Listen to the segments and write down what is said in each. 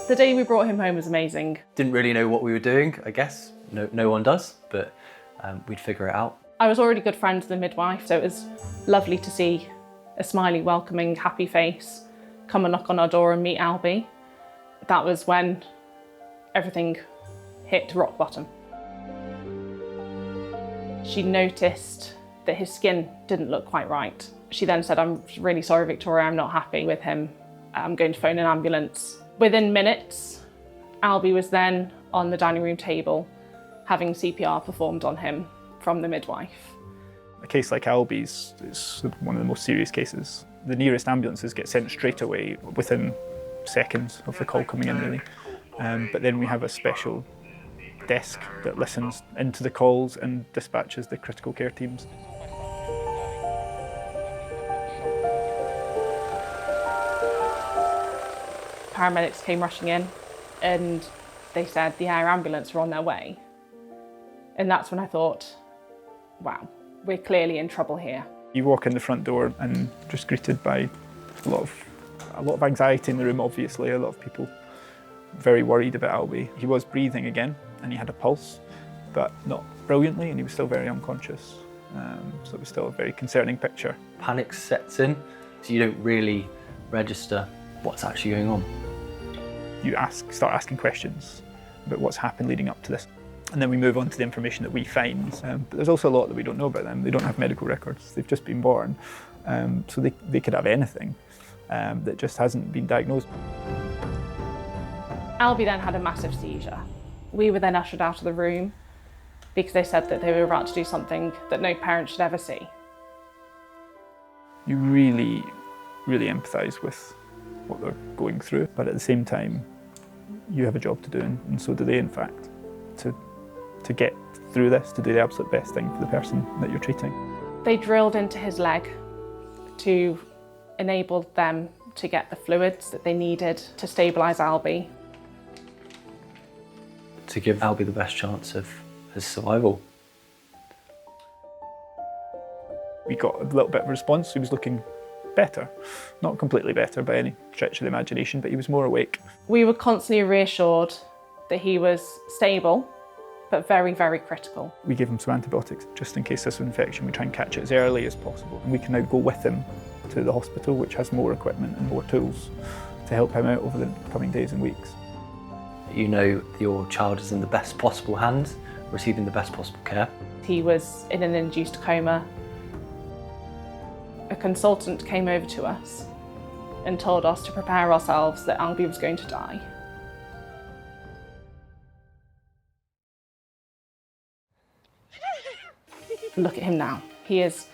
The day we brought him home was amazing. Didn't really know what we were doing, I guess. No one does, but we'd figure it out. I was already good friends with the midwife, so it was lovely to see a smiley, welcoming, happy face come and knock on our door and meet Albie. That was when everything hit rock bottom. She noticed that his skin didn't look quite right. She then said, "I'm really sorry, Victoria, I'm not happy with him. I'm going to phone an ambulance." Within minutes, Albie was then on the dining room table having CPR performed on him from the midwife. A case like Albie's is one of the most serious cases. The nearest ambulances get sent straight away within seconds of the call coming in, really. But then we have a special desk that listens into the calls and dispatches the critical care teams. Paramedics came rushing in and they said the air ambulance were on their way. And that's when I thought, wow, we're clearly in trouble here. You walk in the front door and just greeted by a lot of anxiety in the room, obviously. A lot of people very worried about Albie. He was breathing again and he had a pulse, but not brilliantly, and he was still very unconscious. So it was still a very concerning picture. Panic sets in, so you don't really register what's actually going on. You start asking questions about what's happened leading up to this. And then we move on to the information that we find. But there's also a lot that we don't know about them. They don't have medical records. They've just been born. So they could have anything that just hasn't been diagnosed. Albie then had a massive seizure. We were then ushered out of the room because they said that they were about to do something that no parent should ever see. You really, really empathise with what they're going through, but at the same time, you have a job to do, and so do they, in fact, to get through this, to do the absolute best thing for the person that you're treating. They drilled into his leg to enable them to get the fluids that they needed to stabilise Albie. To give Albie the best chance of his survival. We got a little bit of a response. He was looking better. Not completely better by any stretch of the imagination, but he was more awake. We were constantly reassured that he was stable, but very, very critical. We gave him some antibiotics just in case this was an infection. We try and catch it as early as possible. And we can now go with him to the hospital, which has more equipment and more tools to help him out over the coming days and weeks. You know your child is in the best possible hands, receiving the best possible care. He was in an induced coma. A consultant came over to us and told us to prepare ourselves that Albie was going to die. Look at him now. He is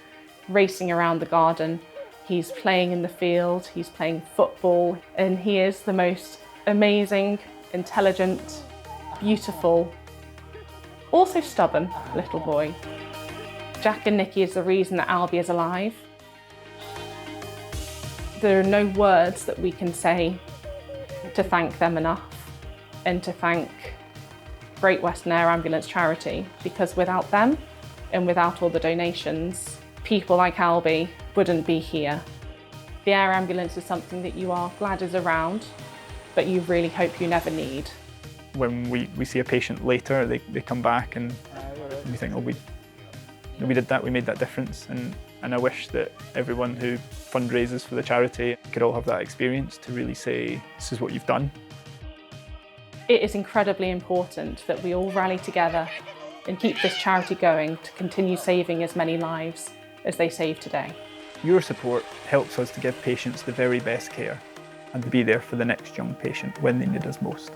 racing around the garden. He's playing in the field. He's playing football. And he is the most amazing, intelligent, beautiful, also stubborn little boy. Jack and Nikki is the reason that Albie is alive. There are no words that we can say to thank them enough and to thank Great Western Air Ambulance Charity, because without them and without all the donations, people like Albie wouldn't be here. The air ambulance is something that you are glad is around, but you really hope you never need. When we see a patient later, they come back and we think, oh, we did that, we made that difference. And I wish that everyone who fundraises for the charity could all have that experience to really say, this is what you've done. It is incredibly important that we all rally together and keep this charity going to continue saving as many lives as they save today. Your support helps us to give patients the very best care and to be there for the next young patient when they need us most.